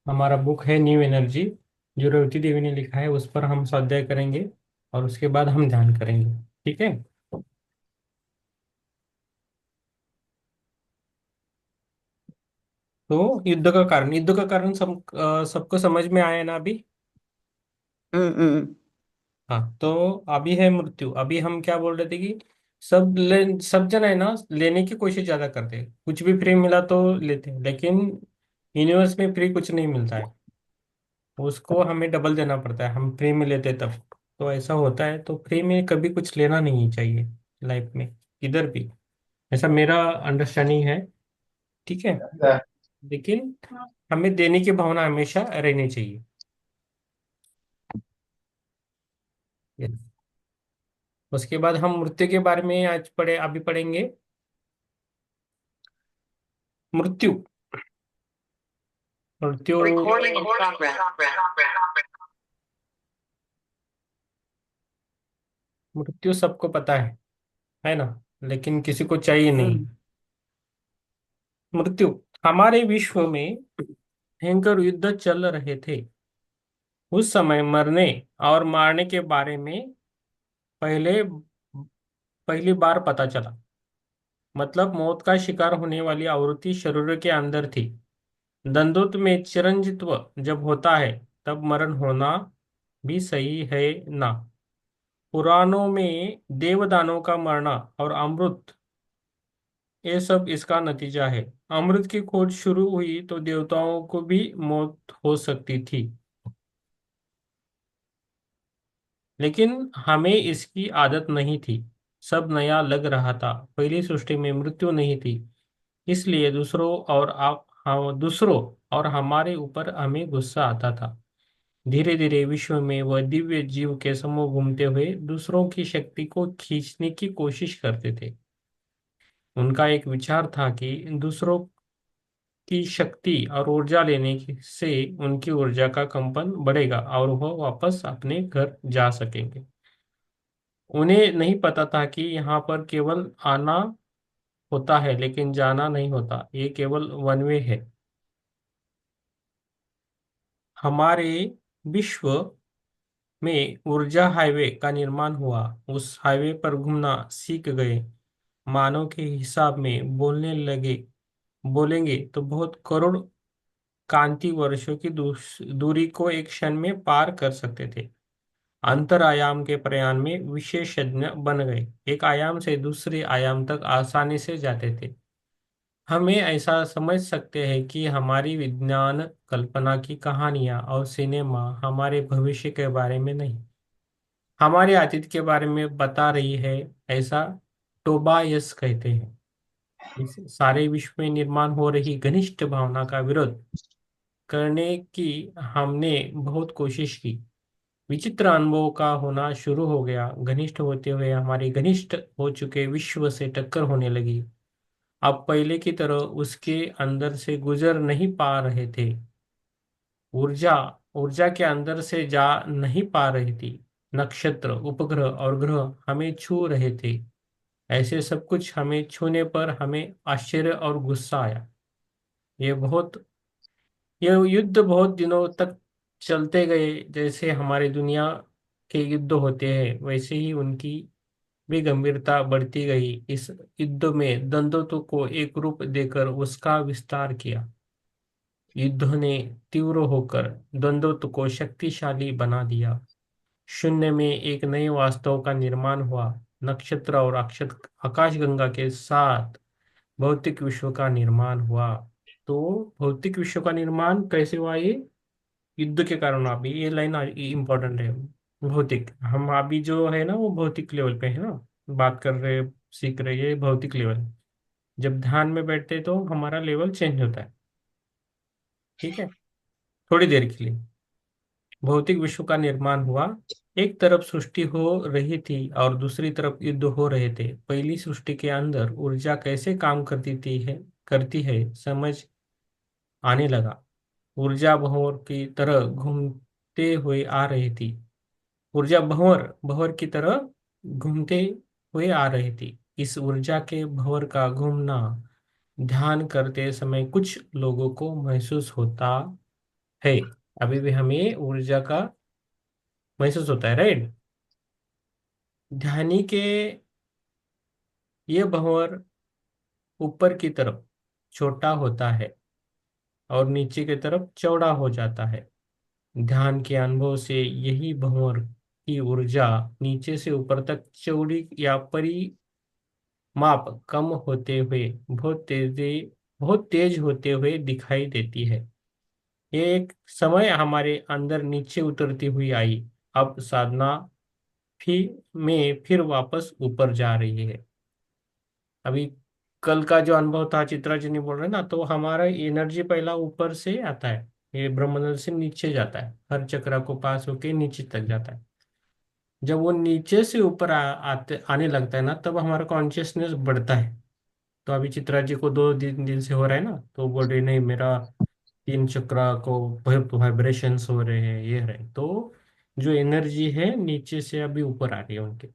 हमारा बुक है new energy, जो रेवती देवी ने लिखा है। उस पर हम स्वाध्याय करेंगे और उसके बाद हम ध्यान करेंगे। ठीक है। तो युद्ध का कारण सबको समझ में आया ना अभी। हम्म। हाँ, तो अभी है मृत्यु। अभी हम क्या बोल रहे थे कि सब जन है ना, लेने की कोशिश ज्यादा करते हैं। कुछ भी फ्री मिला तो लेते हैं, लेकिन यूनिवर्स में फ्री कुछ नहीं मिलता है। उसको हमें डबल देना पड़ता है, हम फ्री में लेते तब। तो ऐसा होता है, तो फ्री में कभी कुछ लेना नहीं चाहिए लाइफ में, इधर भी। ऐसा मेरा अंडरस्टैंडिंग है। ठीक है। लेकिन हमें देने की भावना हमेशा रहनी चाहिए। Yes. उसके बाद हम मृत्यु के बारे में आज अभी पढ़ेंगे। मृत्यु। मृत्यु। Recording in progress. मृत्यु सबको पता है ना, लेकिन किसी को चाहिए नहीं। हम्म मृत्यु। हमारे विश्व में भयंकर युद्ध चल रहे थे। उस समय मरने और मारने के बारे में पहले पहली बार पता चला। मतलब मौत का शिकार होने वाली आवृत्ति शरीर के अंदर थी। दंडोत में चिरंजीव जब होता है, तब मरण होना भी सही है ना। पुराणों में देवदानों का मरना और अमृत, ये सब इसका नतीजा है। अमृत की खोज शुरू हुई तो देवताओं को भी मौत हो सकती थी, लेकिन हमें इसकी आदत नहीं थी। सब नया लग रहा था। पहली सृष्टि में मृत्यु नहीं थी, इसलिए दूसरों और हमारे ऊपर हमें गुस्सा आता था। धीरे धीरे विश्व में वह दिव्य जीव के समूह घूमते हुए दूसरों की शक्ति को खींचने की कोशिश करते थे। उनका एक विचार था कि दूसरों की शक्ति और ऊर्जा से उनकी ऊर्जा का कंपन बढ़ेगा और वह वापस अपने घर जा सकेंगे। उन्हें नहीं पता था कि यहाँ पर केवल आना होता है, लेकिन जाना नहीं होता। ये केवल वन वे है। हमारे विश्व में ऊर्जा हाईवे का निर्माण हुआ। उस हाईवे पर घूमना सीख गए। मानव के हिसाब में बोलेंगे तो बहुत करोड़ कांति वर्षों की दूरी को एक क्षण में पार कर सकते थे। अंतर आयाम के प्रयाण में विशेषज्ञ बन गए। एक आयाम से दूसरे आयाम तक आसानी से जाते थे। हमें ऐसा समझ सकते हैं कि हमारी विज्ञान कल्पना की कहानियां और सिनेमा हमारे भविष्य के बारे में नहीं, हमारे अतीत के बारे में बता रही है। ऐसा टोबायस कहते हैं। इस सारे विश्व में निर्माण हो रही घनिष्ठ भावना का विरोध करने की हमने बहुत कोशिश की। विचित्र अनुभव का होना शुरू हो गया। घनिष्ठ होते हुए हमारे घनिष्ठ हो चुके विश्व से टक्कर होने लगी। अब पहले की तरह उसके अंदर से गुजर नहीं पा रहे थे। ऊर्जा ऊर्जा के अंदर से जा नहीं पा रही थी। नक्षत्र, उपग्रह और ग्रह हमें छू रहे थे। ऐसे सब कुछ हमें छूने पर हमें आश्चर्य और गुस्सा आया। ये बहुत ये युद्ध बहुत दिनों तक चलते गए। जैसे हमारी दुनिया के युद्ध होते हैं, वैसे ही उनकी भी गंभीरता बढ़ती गई। इस युद्ध में द्वंद्व को एक रूप देकर उसका विस्तार किया। युद्ध ने तीव्र होकर द्वंद्व को शक्तिशाली बना दिया। शून्य में एक नए वास्तव का निर्माण हुआ। नक्षत्र और अक्षत आकाशगंगा के साथ भौतिक विश्व का निर्माण हुआ। तो भौतिक विश्व का निर्माण कैसे हुआ? ये युद्ध के कारण। अभी ये लाइन इंपॉर्टेंट है। भौतिक, हम अभी जो है ना वो भौतिक लेवल पे है ना, बात कर रहे, सीख रहे हैं भौतिक लेवल। जब ध्यान में बैठते हैं तो हमारा लेवल चेंज होता है। ठीक है। थोड़ी देर के लिए भौतिक विश्व का निर्माण हुआ। एक तरफ सृष्टि हो रही थी और दूसरी तरफ युद्ध हो रहे थे। पहली सृष्टि के अंदर ऊर्जा कैसे काम करती है समझ आने लगा। ऊर्जा भंवर की तरह घूमते हुए आ रही थी। ऊर्जा भंवर भंवर की तरह घूमते हुए आ रही थी। इस ऊर्जा के भंवर का घूमना ध्यान करते समय कुछ लोगों को महसूस होता है, अभी भी हमें ऊर्जा का महसूस होता है, राइट। ध्यानी के ये भंवर ऊपर की तरफ छोटा होता है और नीचे की तरफ चौड़ा हो जाता है। ध्यान के अनुभव से यही भंवर की ऊर्जा नीचे से ऊपर तक चौड़ी या परिमाप कम होते हुए बहुत तेज होते हुए दिखाई देती है। ये एक समय हमारे अंदर नीचे उतरती हुई आई, अब साधना फिर वापस ऊपर जा रही है। अभी कल का जो अनुभव था, चित्रा जी ने बोल रहे ना, तो हमारा एनर्जी पहला ऊपर से आता है, ये ब्रह्मंडल से नीचे जाता है, हर चक्र को पास होके नीचे तक जाता है। जब वो नीचे से ऊपर आने लगता है ना, तब हमारा कॉन्शियसनेस बढ़ता है। तो अभी चित्रा जी को 2 दिन से हो रहा है ना, तो बोल रही नहीं, मेरा 3 चक्र को वाइब्रेशंस हो रहे हैं, ये रहे, तो जो एनर्जी है नीचे से अभी ऊपर आ रही है उनके,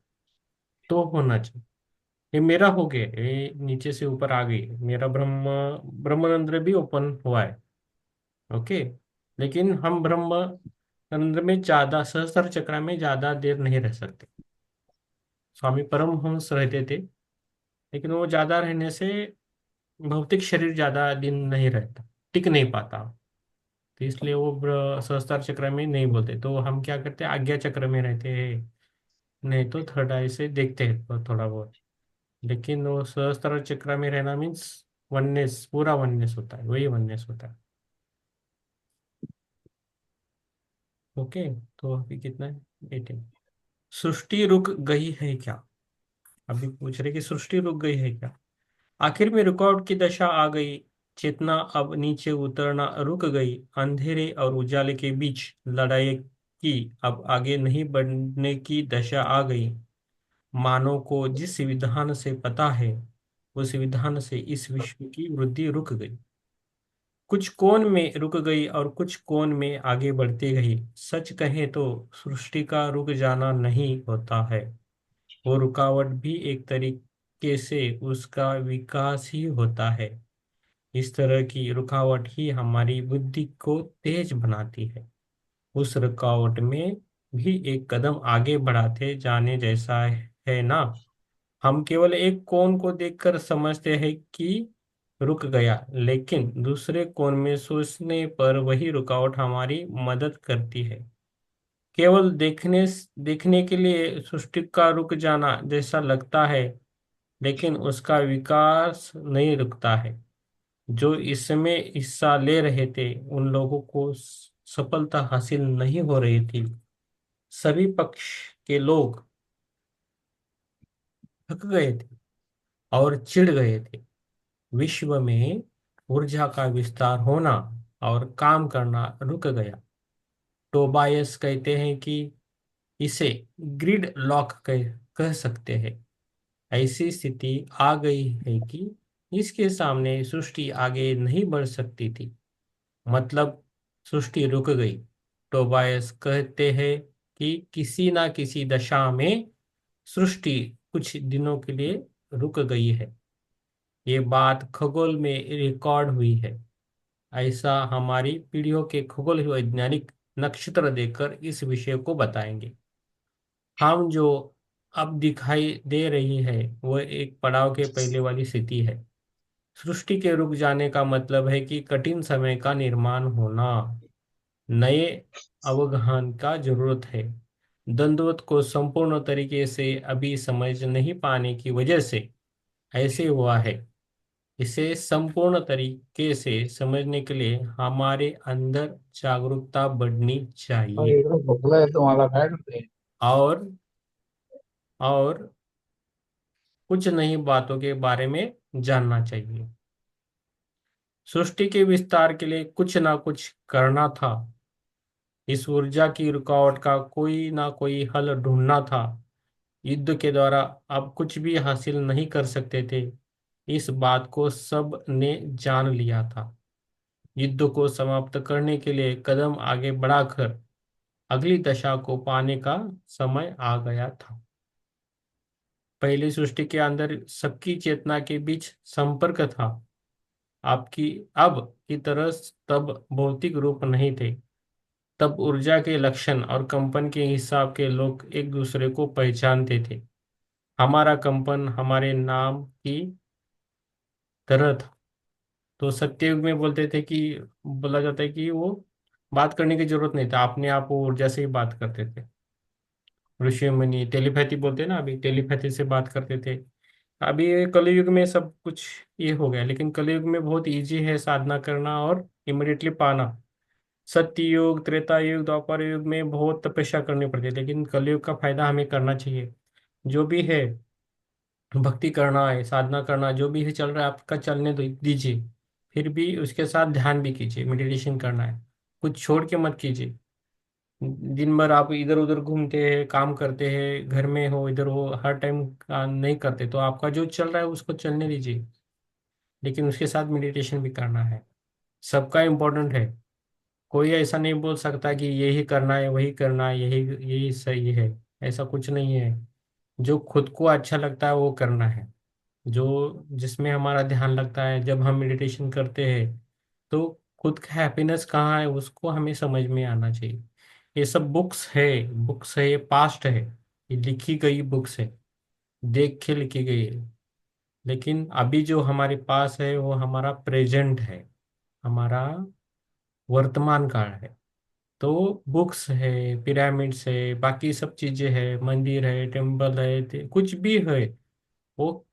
तो होना चाहिए। ये मेरा हो गया, ये नीचे से ऊपर आ गई, मेरा ब्रह्मानंद भी ओपन हुआ है। ओके। लेकिन हम ब्रह्मानंद में ज्यादा, सहस्त्र चक्र में ज्यादा देर नहीं रह सकते। स्वामी परमहंस रहते थे, लेकिन वो ज्यादा रहने से भौतिक शरीर ज्यादा दिन नहीं रहता, टिक नहीं पाता। तो इसलिए वो सहस्त्र चक्र में नहीं बोलते, तो हम क्या करते हैं, आज्ञा चक्र में रहते हैं, नहीं तो थर्ड आई से देखते हैं थोड़ा बहुत। लेकिन वो सहस्त्र चक्र में रहना मीन्स वननेस, पूरा वननेस होता है, वही वननेस होता है। ओके। तो अभी कितना है, 18। सृष्टि रुक गई है क्या? अभी पूछ रहे कि सृष्टि रुक गई है क्या? आखिर में रुकावट की दशा आ गई, चेतना अब नीचे उतरना रुक गई, अंधेरे और उजाले के बीच लड़ाई की अब आगे नहीं बढ़ने की दशा आ गई। मानव को जिस विधान से पता है, उस विधान से इस विश्व की वृद्धि रुक गई। कुछ कोण में रुक गई और कुछ कोण में आगे बढ़ती गई। सच कहें तो सृष्टि का रुक जाना नहीं होता है, वो रुकावट भी एक तरीके से उसका विकास ही होता है। इस तरह की रुकावट ही हमारी बुद्धि को तेज बनाती है। उस रुकावट में भी एक कदम आगे बढ़ाते जाने जैसा है ना। हम केवल एक कोण को देखकर समझते हैं कि रुक गया, लेकिन दूसरे कोण में सोचने पर वही रुकावट हमारी मदद करती है। केवल देखने के लिए सृष्टि का रुक जाना जैसा लगता है, लेकिन उसका विकास नहीं रुकता है। जो इसमें हिस्सा ले रहे थे उन लोगों को सफलता हासिल नहीं हो रही थी। सभी पक्ष के लोग थक गए थे और चिढ़ गए थे। विश्व में ऊर्जा का विस्तार होना और काम करना रुक गया। टोबायस कहते हैं कि इसे ग्रिड लॉक कह सकते हैं। ऐसी स्थिति आ गई है कि इसके सामने सृष्टि आगे नहीं बढ़ सकती थी, मतलब सृष्टि रुक गई। टोबायस कहते हैं कि किसी ना किसी दशा में सृष्टि कुछ दिनों के लिए रुक गई है। ये बात खगोल में रिकॉर्ड हुई है। ऐसा हमारी पीढ़ियों के खगोल वैज्ञानिक नक्षत्र देखकर इस विषय को बताएंगे। हम जो अब दिखाई दे रही है वह एक पड़ाव के पहले वाली स्थिति है। सृष्टि के रुक जाने का मतलब है कि कठिन समय का निर्माण होना, नए अवगाहन का जरूरत है। दंडवत को संपूर्ण तरीके से अभी समझ नहीं पाने की वजह से ऐसे हुआ है। इसे संपूर्ण तरीके से समझने के लिए हमारे अंदर जागरूकता बढ़नी और चाहिए, इधर भोगला है तुम्हारा बैठ पे। और और कुछ नई बातों के बारे में जानना चाहिए। सृष्टि के विस्तार के लिए कुछ ना कुछ करना था। इस ऊर्जा की रुकावट का कोई ना कोई हल ढूंढना था। युद्ध के द्वारा अब कुछ भी हासिल नहीं कर सकते थे, इस बात को सब ने जान लिया था। युद्ध को समाप्त करने के लिए कदम आगे बढ़ाकर अगली दशा को पाने का समय आ गया था। पहली सृष्टि के अंदर सबकी चेतना के बीच संपर्क था। आपकी अब की तरह तब भौतिक रूप नहीं थे। तब ऊर्जा के लक्षण और कंपन के हिसाब के लोग एक दूसरे को पहचानते थे। हमारा कंपन हमारे नाम की तरह था। तो सत्ययुग में बोलते थे कि बोला जाता है कि वो बात करने की जरूरत नहीं था, अपने आप वो ऊर्जा से ही बात करते थे। ऋषि मुनि टेलीपैथी बोलते हैं ना, अभी टेलीपैथी से बात करते थे। अभी ये कलयुग में सब कुछ ये हो गया, लेकिन कलयुग में बहुत इजी है साधना करना और इमिडिएटली पाना। सत्य युग, त्रेता युग, द्वापर युग में बहुत तपस्या करनी पड़ती है, लेकिन कलयुग का फायदा हमें करना चाहिए। जो भी है, भक्ति करना है, साधना करना, जो भी है चल रहा है आपका चलने दीजिए। फिर भी उसके साथ ध्यान भी कीजिए, मेडिटेशन करना है। कुछ छोड़ के मत कीजिए। दिन भर आप इधर उधर घूमते हैं, काम करते हैं, घर में हो इधर हो, हर टाइम नहीं करते, तो आपका जो चल रहा है उसको चलने दीजिए। लेकिन उसके साथ मेडिटेशन भी करना है। सबका इम्पोर्टेंट है। कोई ऐसा नहीं बोल सकता कि यही करना है, वही करना है, यही यही सही है। ऐसा कुछ नहीं है। जो खुद को अच्छा लगता है वो करना है। जो जिसमें हमारा ध्यान लगता है, जब हम मेडिटेशन करते हैं तो खुद का हैप्पीनेस कहाँ है उसको हमें समझ में आना चाहिए। ये सब बुक्स है, ये पास्ट है, ये लिखी गई बुक्स है, देख के लिखी गई है। लेकिन अभी जो हमारे पास है वो हमारा प्रेजेंट है, हमारा वर्तमान काल है। तो बुक्स है, पिरामिड्स है, बाकी सब चीजें है, मंदिर है, टेम्पल है, कुछ भी है, वो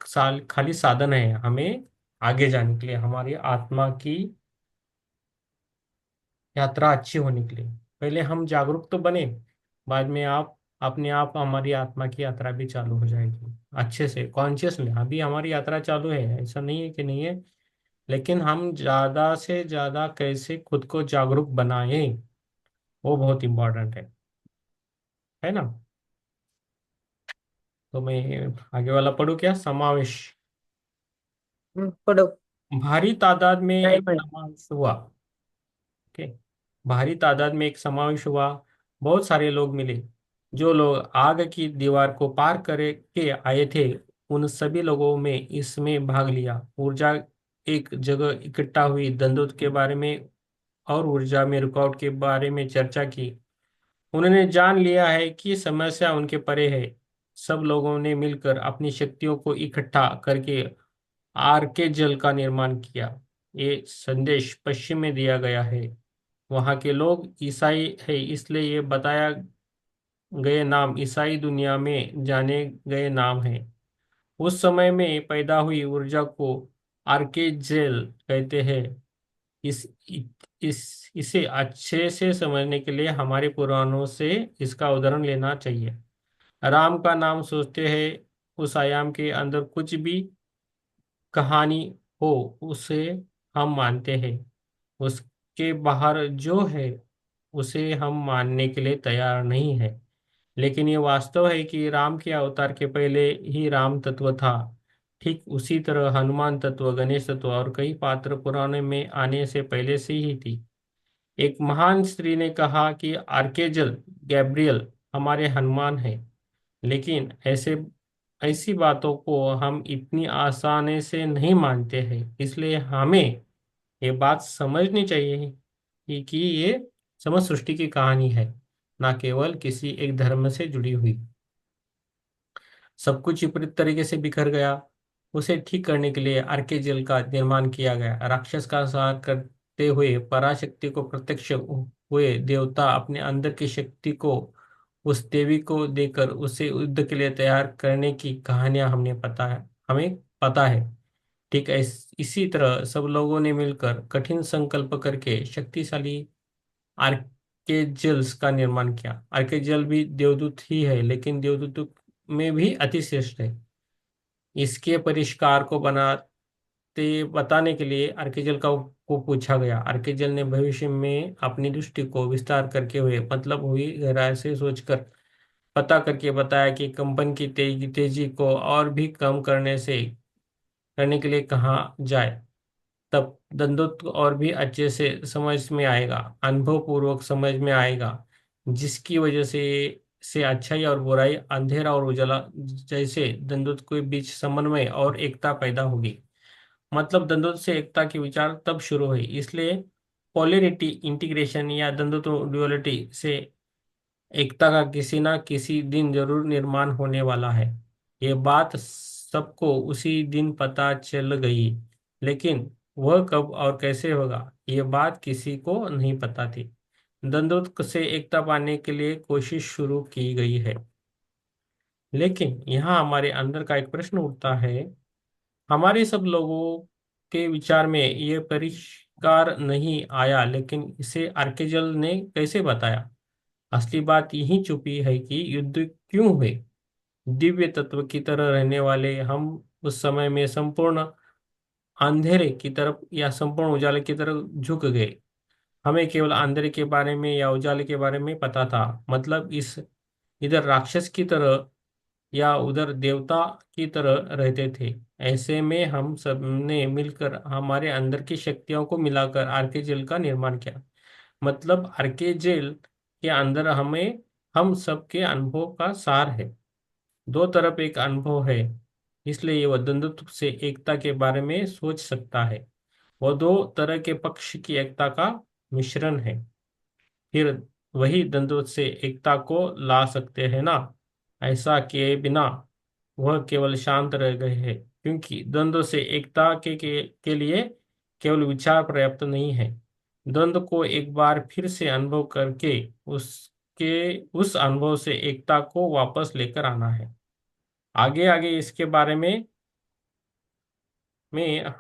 खाली साधन है हमें आगे जाने के लिए, हमारी आत्मा की यात्रा अच्छी होने के लिए। पहले हम जागरूक तो बने, बाद में आप अपने आप हमारी आत्मा की यात्रा भी चालू हो जाएगी अच्छे से कॉन्शियस में। अभी हमारी यात्रा चालू है, ऐसा नहीं है कि नहीं है, लेकिन हम ज्यादा से ज्यादा कैसे खुद को जागरूक बनाएं, वो बहुत इंपॉर्टेंट है ना। तो मैं आगे वाला पढ़ूं क्या, समावेश। पढ़ो। भारी तादाद में नहीं एक पढ़। समावेश हुआ। ओके। भारी तादाद में एक समावेश हुआ। बहुत सारे लोग मिले। जो लोग आग की दीवार को पार करे के आए थे, उन सभी लोगों में इसमें भाग लिया। ऊर्जा एक जगह इकट्ठा हुई, दंडोत के बारे में और ऊर्जा में रुकावट के बारे में चर्चा की। उन्होंने जान लिया है कि समस्या उनके परे है। सब लोगों ने मिलकर अपनी शक्तियों को इकट्ठा करके आर के जल का निर्माण किया। ये संदेश पश्चिम में दिया गया है। वहाँ के लोग ईसाई है, इसलिए ये बताया गए नाम ईसाई दुनिया में जाने गए नाम है। उस समय में पैदा हुई ऊर्जा को आर्केजेल कहते हैं। इस इसे अच्छे से समझने के लिए हमारे पुराणों से इसका उदाहरण लेना चाहिए। राम का नाम सोचते हैं, उस आयाम के अंदर कुछ भी कहानी हो उसे हम मानते हैं। उसके बाहर जो है उसे हम मानने के लिए तैयार नहीं है। लेकिन ये वास्तव है कि राम के अवतार के पहले ही राम तत्व था। ठीक उसी तरह हनुमान तत्व, गणेश तत्व और कई पात्र पुराने में आने से पहले से ही थी। एक महान स्त्री ने कहा कि आर्केजल गैब्रियल हमारे हनुमान है। लेकिन ऐसी बातों को हम इतनी आसानी से नहीं मानते हैं, इसलिए हमें ये बात समझनी चाहिए कि ये समस्त सृष्टि की कहानी है, ना केवल किसी एक धर्म से जुड़ी हुई। सब कुछ विपरीत तरीके से बिखर गया। उसे ठीक करने के लिए आर्केजिल का निर्माण किया गया। राक्षस का संहार करते हुए पराशक्ति को प्रत्यक्ष हुए देवता अपने अंदर की शक्ति को उस देवी को देकर उसे युद्ध के लिए तैयार करने की कहानियां हमें पता है। ठीक इसी तरह सब लोगों ने मिलकर कठिन संकल्प करके शक्तिशाली आर्केजल्स का निर्माण किया। आर्केजल भी देवदूत ही है, लेकिन देवदूत में भी अति श्रेष्ठ है। इसके परिष्कार को बनाते बताने के लिए आर्केजल को पूछा गया। आर्केजल ने भविष्य में अपनी दृष्टि को विस्तार करके हुए मतलब हुई गहराई से सोचकर पता करके बताया कि कंपन की तेजी को और भी कम करने के लिए कहाँ जाए। तब दंडोत और भी अच्छे से समझ में आएगा, अनुभव पूर्वक समझ में आएगा, जिसकी वजह से अच्छाई और बुराई, अंधेरा और उजाला जैसे दंडोत के बीच समन्वय और एकता पैदा होगी। मतलब द्वंद्व से एकता की विचार तब शुरू हुई। इसलिए पोलैरिटी इंटीग्रेशन या द्वंद्व ड्युअलिटी से एकता का किसी ना किसी दिन जरूर निर्माण होने वाला है। ये बात सबको उसी दिन पता चल गई, लेकिन वह कब और कैसे होगा ये बात किसी को नहीं पता थी। द्वंद्व से एकता पाने के लिए कोशिश शुरू की गई है, लेकिन यहाँ हमारे अंदर का एक प्रश्न उठता है। हमारे सब लोगों के विचार में ये परिष्कार नहीं आया, लेकिन इसे आर्केजल ने कैसे बताया? असली बात यही छुपी है कि युद्ध क्यों हुए। दिव्य तत्व की तरह रहने वाले हम उस समय में संपूर्ण अंधेरे की तरफ या संपूर्ण उजाले की तरफ झुक गए। हमें केवल अंधेरे के बारे में या उजाले के बारे में पता था, मतलब इस इधर राक्षस की तरह या उधर देवता की तरह रहते थे। ऐसे में हम सब ने मिलकर हमारे अंदर की शक्तियों को मिलाकर आर्केजेल का निर्माण किया। मतलब आर्केजेल के अंदर हमें हम सबके अनुभव का सार है। दो तरफ एक अनुभव है, इसलिए वह द्वंद्व से एकता के बारे में सोच सकता है। वह दो तरह के पक्ष की एकता का मिश्रण है। फिर वही द्वंद्व से एकता को ला सकते हैं ना? ऐसा किए बिना वह केवल शांत रह गए हैं, क्योंकि द्वंद्व से एकता के लिए केवल विचार पर्याप्त नहीं है। द्वंद्व को एक बार फिर से अनुभव करके उसके उस अनुभव से एकता को वापस लेकर आना है। आगे आगे इसके बारे में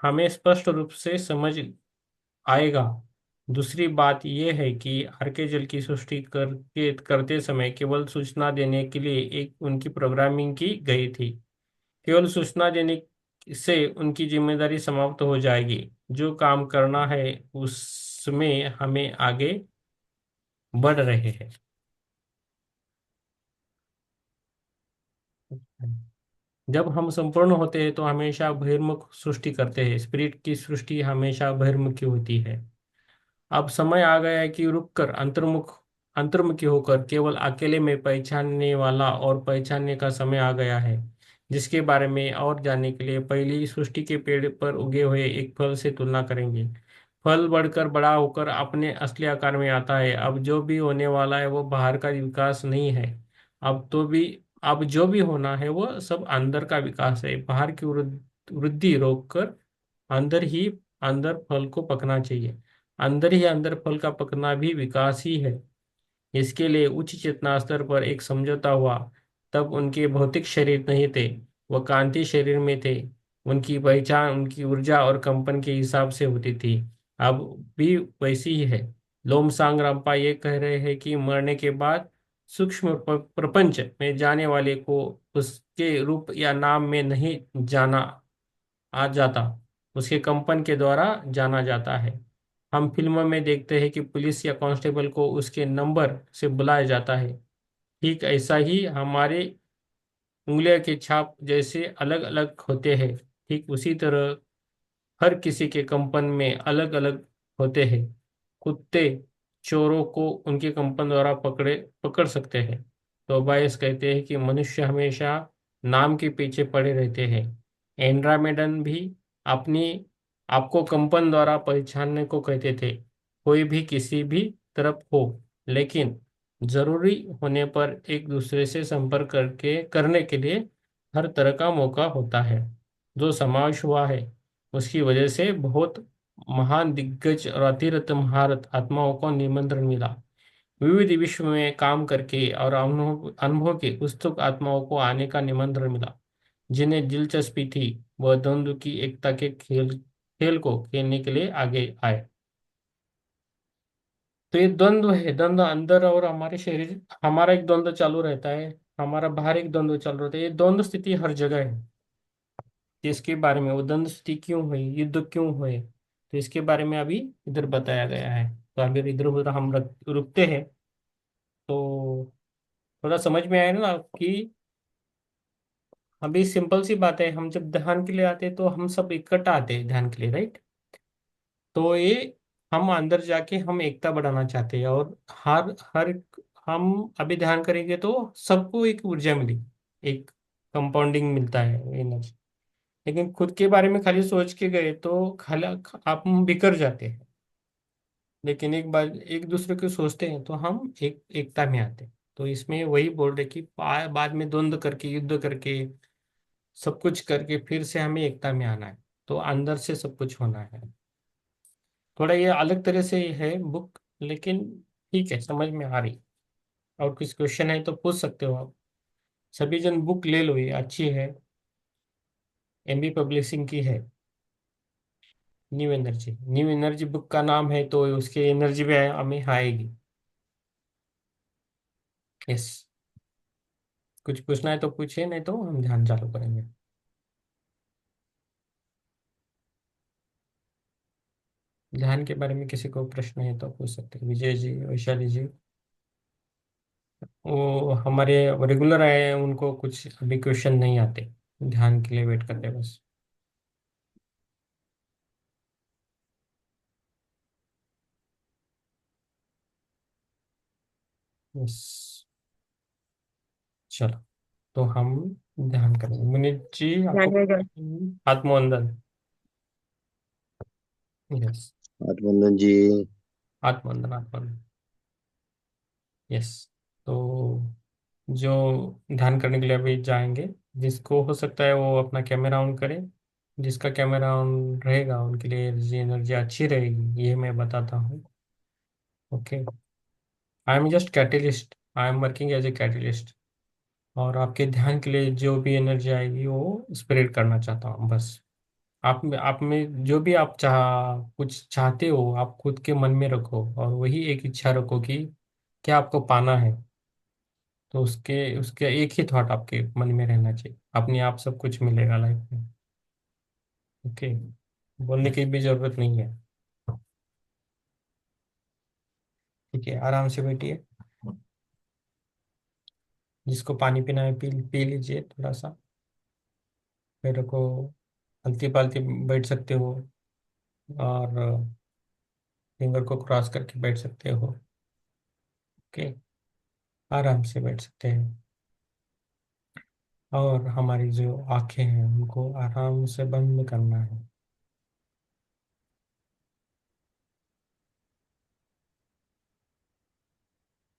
हमें स्पष्ट रूप से समझ आएगा। दूसरी बात यह है कि आर्केजल की सृष्टि करते समय केवल सूचना देने के लिए एक उनकी प्रोग्रामिंग की गई थी। केवल सूचना देने से उनकी जिम्मेदारी समाप्त हो जाएगी। जो काम करना है उसमें हमें आगे बढ़ रहे हैं। जब हम संपूर्ण होते हैं तो हमेशा बहिर्मुख सृष्टि करते हैं। स्पिरिट की सृष्टि हमेशा बहिर्मुखी होती है। अब समय आ गया है कि रुककर अंतर्मुखी होकर केवल अकेले में पहचानने वाला और पहचानने का समय आ गया है, जिसके बारे में और जानने के लिए पहली सृष्टि के पेड़ पर उगे हुए एक फल से तुलना करेंगे। फल बढ़कर बड़ा होकर अपने असली आकार में आता है। अब जो भी होने वाला है वो बाहर का विकास नहीं है। अब तो भी अब जो भी होना है वो सब अंदर का विकास है। बाहर की वृद्धि रोककर अंदर ही अंदर फल को पकना चाहिए। अंदर ही अंदर फल का पकना भी विकास ही है। इसके लिए उच्च चेतना स्तर पर एक समझौता हुआ। तब उनके भौतिक शरीर नहीं थे, वह कांति शरीर में थे। उनकी पहचान उनकी ऊर्जा और कंपन के हिसाब से होती थी। अब भी वैसी ही है। लोमसांग रामपा ये कह रहे हैं कि मरने के बाद सूक्ष्म प्रपंच में जाने वाले को उसके रूप या नाम में नहीं जाना आ जाता, उसके कंपन के द्वारा जाना जाता है। हम फिल्मों में देखते हैं कि पुलिस या कांस्टेबल को उसके नंबर से बुलाया जाता है। ठीक ऐसा ही हमारे उंगलियों के छाप जैसे अलग अलग होते हैं, ठीक उसी तरह हर किसी के कंपन में अलग अलग होते हैं। कुत्ते चोरों को उनके कंपन द्वारा पकड़ सकते हैं। तो बायस कहते हैं कि मनुष्य हमेशा नाम के पीछे पड़े रहते हैं। एंड्रामेडन भी अपनी आपको कंपन द्वारा पहचानने को कहते थे। कोई भी किसी भी तरफ हो, लेकिन जरूरी होने पर एक दूसरे से संपर्क करने के लिए हर तरह का मौका होता है। जो समावेश हुआ है उसकी वजह से बहुत महान दिग्गज और अतिरथ महारत आत्माओं को निमंत्रण मिला। विविध विश्व में काम करके और अनुभव अनुभव के उत्सुक आत्माओं को आने का निमंत्रण मिला, जिन्हें दिलचस्पी थी वह द्वंद्व की एकता के खेल खेल को खेलने के लिए आगे आए। तो ये द्वंद्व है, द्वंद्व अंदर और हमारे शरीर, हमारा एक द्वंद्व चालू रहता है, हमारा बाहर एक द्वंद्व चालू रहता है। ये द्वंद्व स्थिति हर जगह है। तो इसके बारे में वो द्वंद्व स्थिति क्यों हुई, युद्ध क्यों हुए, तो इसके बारे में अभी इधर बताया गया है। तो अगर इधर उधर हम रुकते हैं तो थोड़ा समझ में आया ना कि अभी सिंपल सी बात है। हम जब ध्यान के लिए आते हैं तो हम सब इकट्ठा आते हैं ध्यान के लिए, राइट? तो ये हम अंदर जाके हम एकता बढ़ाना चाहते हैं, और हर हर हम अभी ध्यान करेंगे तो सबको एक ऊर्जा मिली, एक कंपाउंडिंग मिलता है एनर्जी। लेकिन खुद के बारे में खाली सोच के गए तो खाली आप बिखर जाते हैं। लेकिन एक बार एक दूसरे को सोचते हैं तो हम एक एकता में आते हैं। तो इसमें वही बोल रहे कि बाद में द्वंद्व करके युद्ध करके सब कुछ करके फिर से हमें एकता में आना है। तो अंदर से सब कुछ होना है। थोड़ा ये अलग तरह से है बुक, लेकिन ठीक है, समझ में आ रही। और कुछ क्वेश्चन है तो पूछ सकते हो आप। सभी जन बुक ले लो, ये अच्छी है। एमबी पब्लिशिंग की है। न्यू एनर्जी बुक का नाम है, तो उसकी एनर्जी भी हमें आएगी। यस। कुछ पूछना है तो पूछिए, नहीं तो हम ध्यान चालू करेंगे। ध्यान के बारे में किसी को प्रश्न है तो पूछ सकते हैं, विजय जी, वैशाली जी। वो हमारे रेगुलर आए हैं, उनको कुछ अभी क्वेश्चन नहीं आते। ध्यान के लिए वेट करते हैं बस। यस। चलो, तो हम ध्यान करेंगे। मुनीत जी, आपको ध्यान में आत्मवंदन। यस। आत्मबंधन जी। आत्मवंदन, आत्मवंदन। यस। तो जो ध्यान करने के लिए अभी जाएंगे, जिसको हो सकता है वो अपना कैमरा ऑन करे। जिसका कैमरा ऑन रहेगा उनके लिए एनर्जी एनर्जी अच्छी रहेगी, ये मैं बताता हूँ। Okay. I am just catalyst, I am working as a catalyst. और आपके ध्यान के लिए जो भी एनर्जी आएगी वो स्प्रेड करना चाहता हूँ बस। आप में जो भी आप कुछ चाहते हो, आप खुद के मन में रखो और वही एक इच्छा रखो कि क्या आपको पाना है। तो उसके उसके एक ही थॉट आपके मन में रहना चाहिए, अपने आप सब कुछ मिलेगा लाइफ में। ओके। बोलने की भी जरूरत नहीं है। ठीक है, आराम से बैठिए। जिसको पानी पीना है पी लीजिए थोड़ा सा। फिर को हल्की पालती बैठ सकते हो, और फिंगर को क्रॉस करके बैठ सकते हो। ओके। आराम से बैठ सकते हैं। और हमारी जो आंखें हैं उनको आराम से बंद करना है।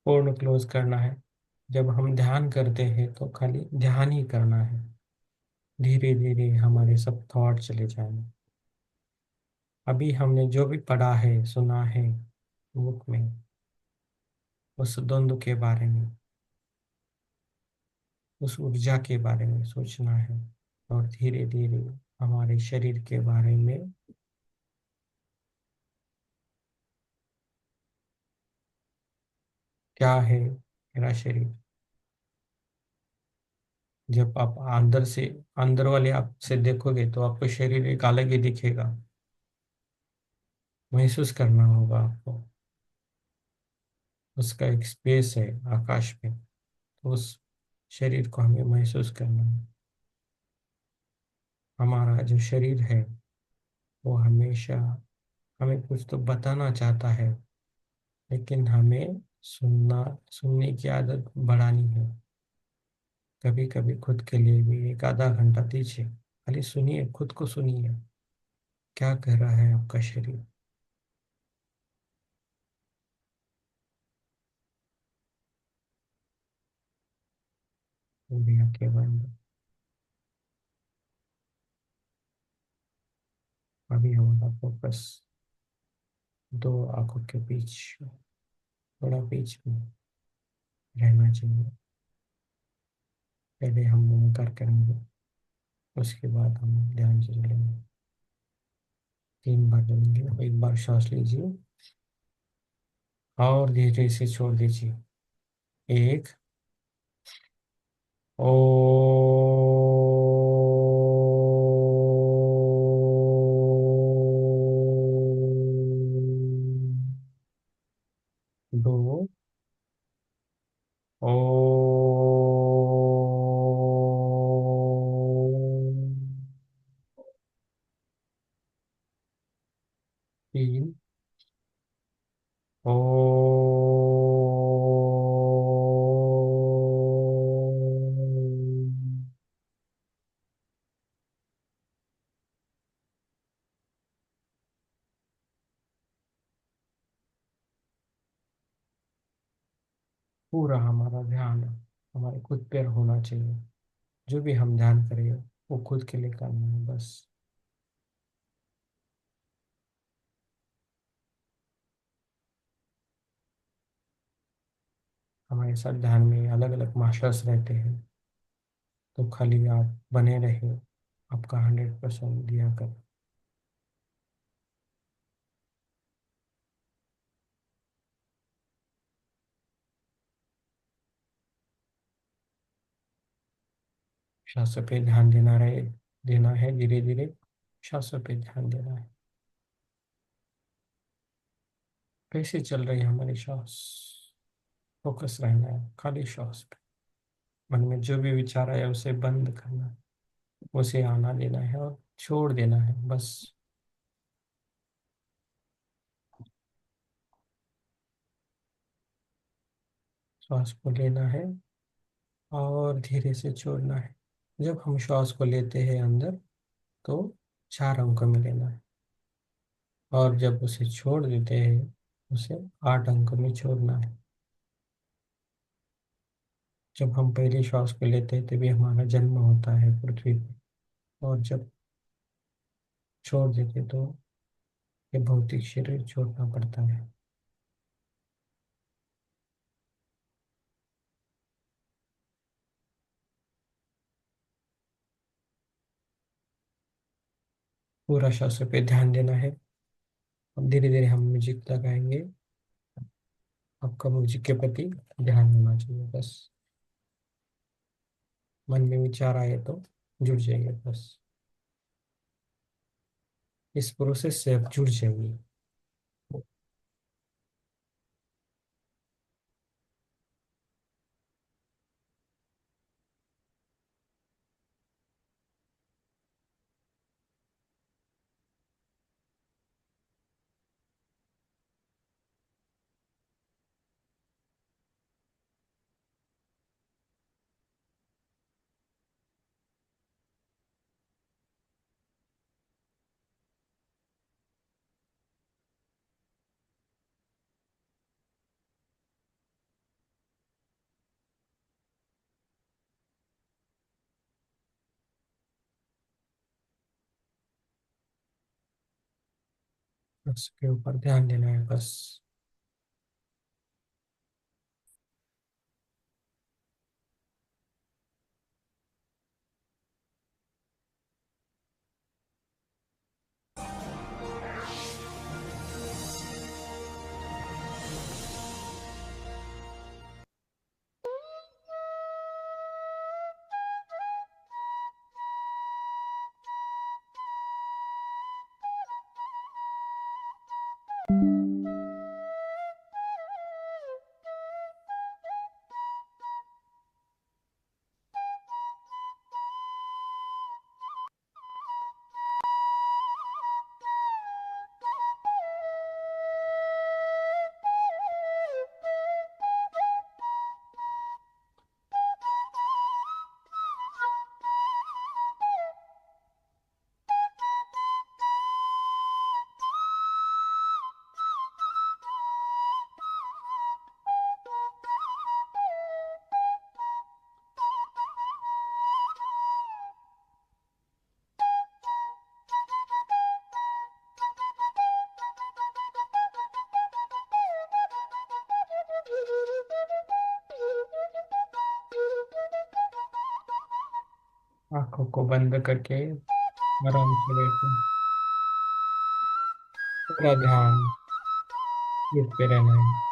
पूर्ण क्लोज करना है। जब हम ध्यान करते हैं तो खाली ध्यान ही करना है। धीरे धीरे हमारे सब थॉट चले जाएंगे। अभी हमने जो भी पढ़ा है, सुना है बुक में, उस द्वंद्व के बारे में, उस ऊर्जा के बारे में सोचना है। और धीरे धीरे हमारे शरीर के बारे में, क्या है मेरा शरीर। जब आप अंदर से, अंदर वाले आप से देखोगे तो आपको शरीर एक अलग ही दिखेगा। महसूस करना होगा आपको। उसका एक स्पेस है आकाश में, तो उस शरीर को हमें महसूस करना है। हमारा जो शरीर है वो हमेशा हमें कुछ तो बताना चाहता है, लेकिन हमें सुनने की आदत बढ़ानी है। कभी कभी खुद के लिए भी एक आधा घंटा दीजिए, खाली सुनिए, खुद को सुनिए। क्या कह रहा है आपका शरीर। पूरी आंखें बंद। अभी हमारा फोकस दो आंखों के बीच, थोड़ा बीच में रहना चाहिए। पहले हम ओंकार करेंगे, उसके बाद हम ध्यान से लेंगे। 3 बार लेंगे। एक बार सांस लीजिए और धीरे से छोड़ दीजिए। एक। ओ। दो। ओ। 3। ओ। पूरा हमारा ध्यान हमारे खुद पर होना चाहिए। जो भी हम ध्यान करें वो खुद के लिए करना है बस। हमारे साथ ध्यान में अलग अलग मास्टर्स रहते हैं, तो खाली आप बने रहे, आपका 100% दिया कर। श्वास पे ध्यान देना है धीरे धीरे। श्वास पे ध्यान देना है, कैसे चल रही है हमारी श्वास, फोकस रहना है खाली श्वास पे। मन में जो भी विचार आया उसे बंद करना है, उसे आना देना है और छोड़ देना है बस। श्वास को लेना है और धीरे से छोड़ना है। जब हम श्वास को लेते हैं अंदर, तो 4 अंक में लेना है, और जब उसे छोड़ देते हैं उसे 8 अंक में छोड़ना है। जब हम पहली श्वास को लेते हैं तभी हमारा जन्म होता है पृथ्वी पे, और जब छोड़ देते तो ये भौतिक शरीर छोड़ना पड़ता है। पूरा श्वास पे ध्यान देना है। अब धीरे धीरे हम म्यूजिक लगाएंगे। आपका म्यूजिक के प्रति ध्यान होना चाहिए बस। मन में विचार आए तो जुड़ जाइए बस। इस प्रोसेस से आप जुड़ जाइए। उसके ऊपर ध्यान देना है बस। आंखों को बंद करके आराम से बैठो। पूरा ध्यान इस पे रहना है।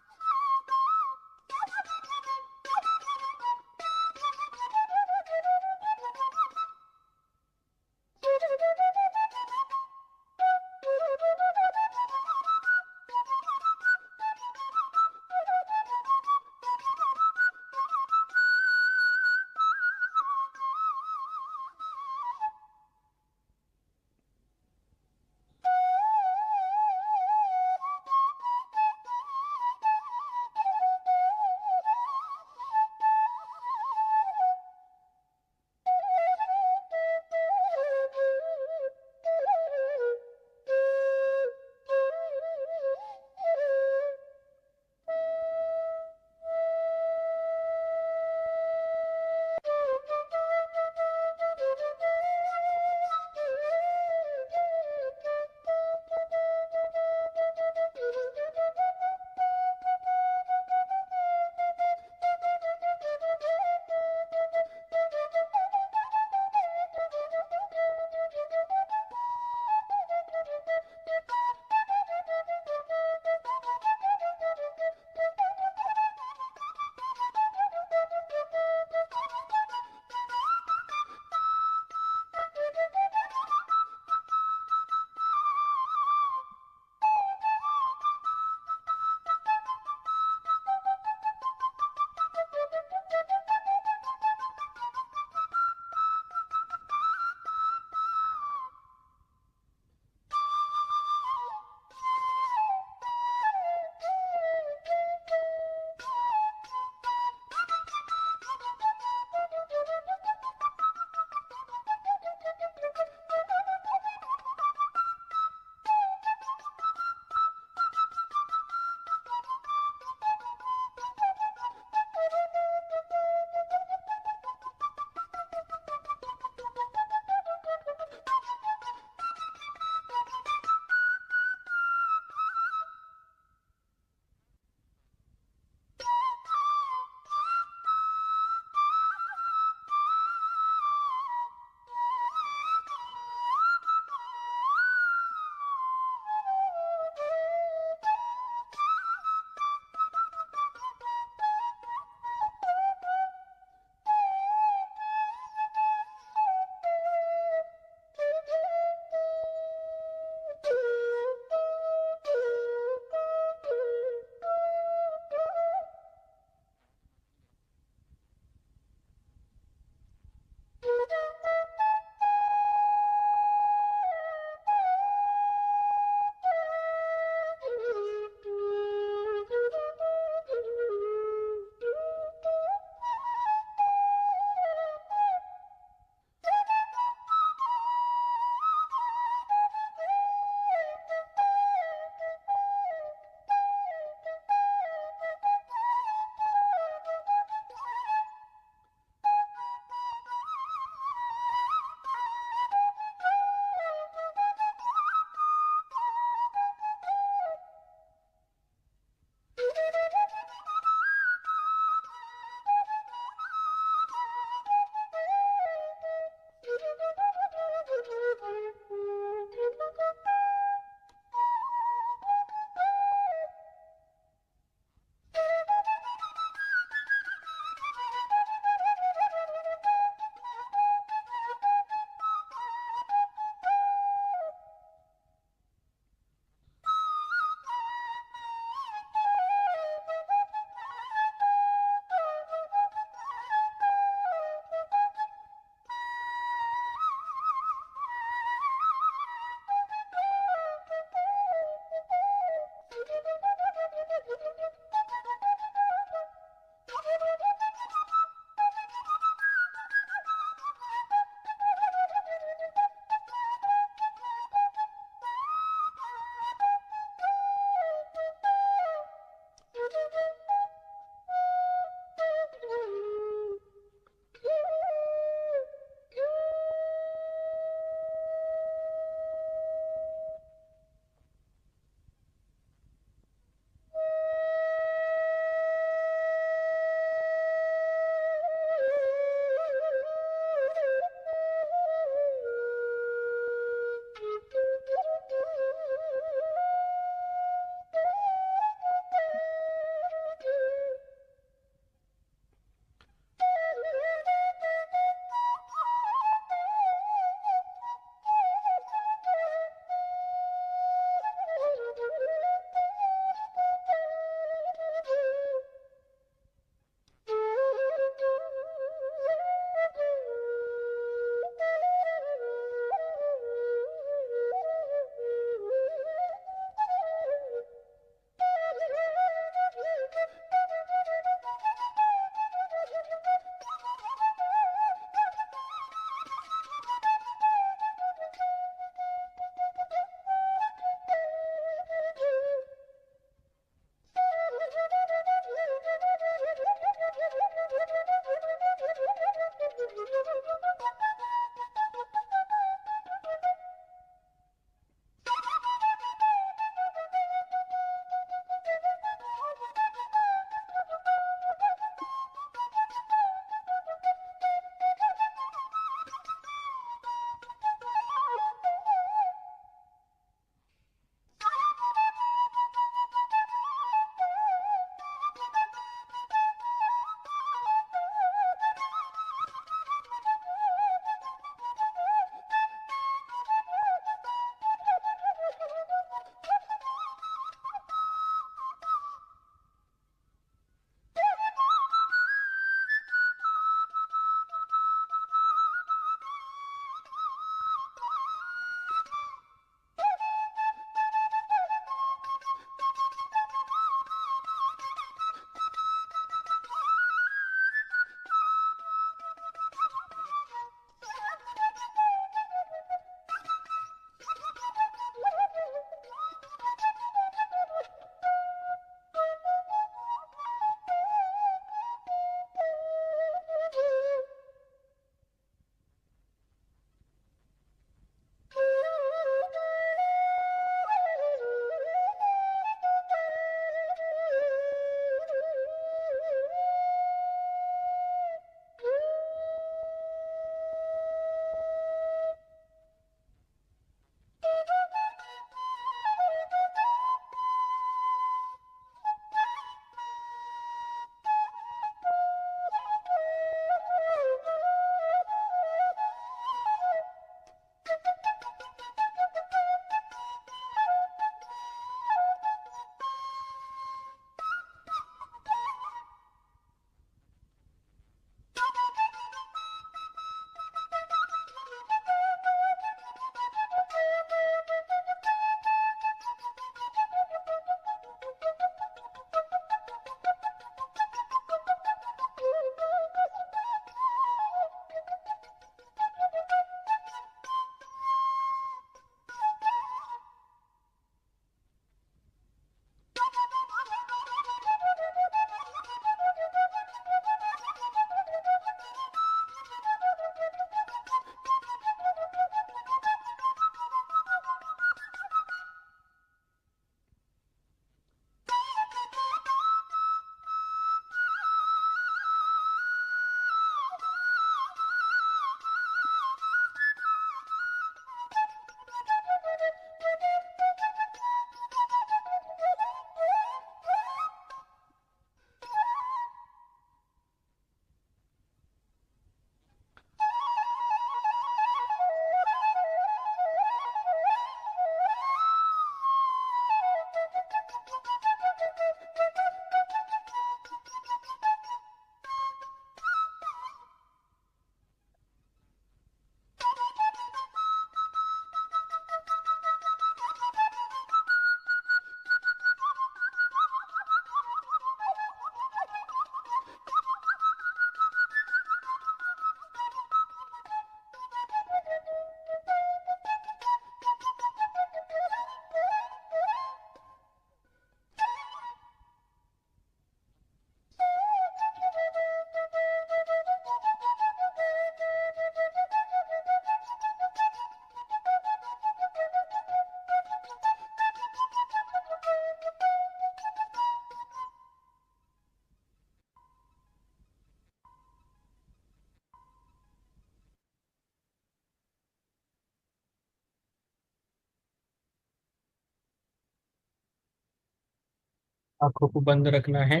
आंखों को बंद रखना है।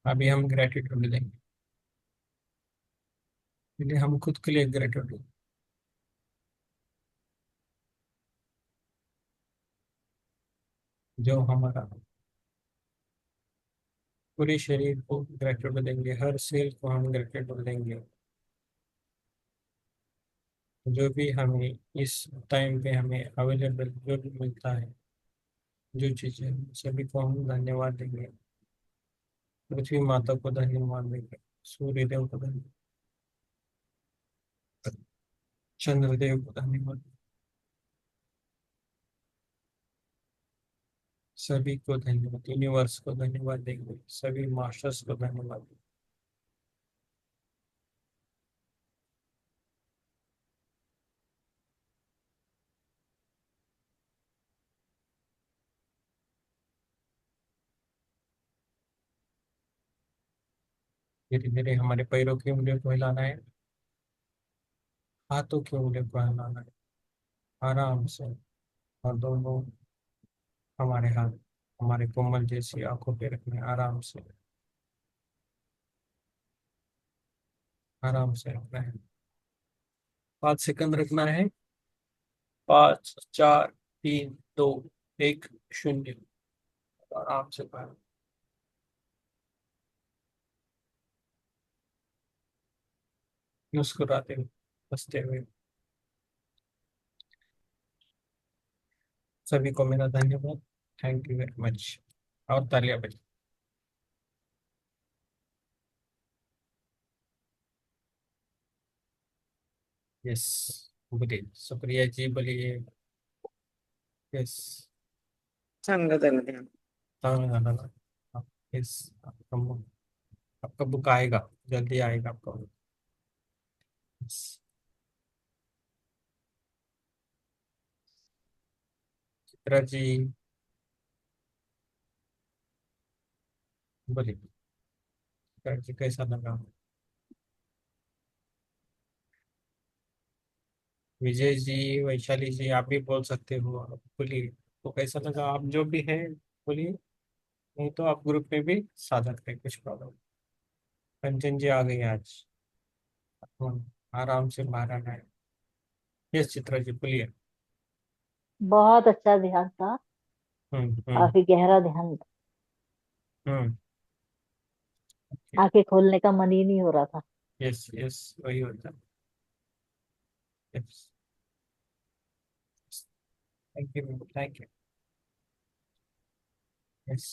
अभी हम ग्रेटिट्यूड देंगे, इसलिए हम खुद के लिए ग्रेटिट्यूड, जो हमारा पूरे शरीर को ग्रेटिट्यूड देंगे, हर सेल को हम ग्रेटिट्यूड देंगे। जो भी हमें इस टाइम पे हमें अवेलेबल जो भी मिलता है, जो चीज़ें, सभी को हम धन्यवाद देंगे। पृथ्वी माता को धन्यवाद देंगे, सूर्य देव को धन्यवाद, चंद्रदेव को धन्यवाद, सभी को धन्यवाद, यूनिवर्स को धन्यवाद देंगे, सभी मास्टर्स को धन्यवाद देंगे। धीरे धीरे हमारे पैरों की उंगलियों को हिलाना है, हाथों की उंगलियों को हिलाना है आराम से, और दोनों हमारे हाथ हमारे कोमल जैसी आंखों पे रखने हैं, आराम से, आराम से रखना है। 5 सेकंड रखना है। 5 4 3 2 1 0। आराम से बाहर मुस्कुराते हुए, हंसते हुए, सभी को मेरा धन्यवाद। Thank you very much. और तालियां बजाएं। यस, बोलिए शुक्रिया जी, बोलिए। यस। संगतन यस, आपका बुक आएगा, जल्दी आएगा आपका बुक। यस। चित्रा जी, बोलिए। चित्रा जी कैसा लगा? विजय जी, वैशाली जी, आप भी बोल सकते हो, आप बोलिए। तो कैसा लगा, आप जो भी है बोलिए, नहीं तो आप ग्रुप में भी साझा करें, कुछ प्रॉब्लम। कंचन जी आ गई आज। आराम से बाहर आना है। यस चित्रा जी, बोलिए। बहुत अच्छा ध्यान था। हम्म। काफी गहरा ध्यान था। हम्म। आंखें खोलने का मन ही नहीं हो रहा था। यस यस, वही होता है। Yes. Thank you, thank you. Yes.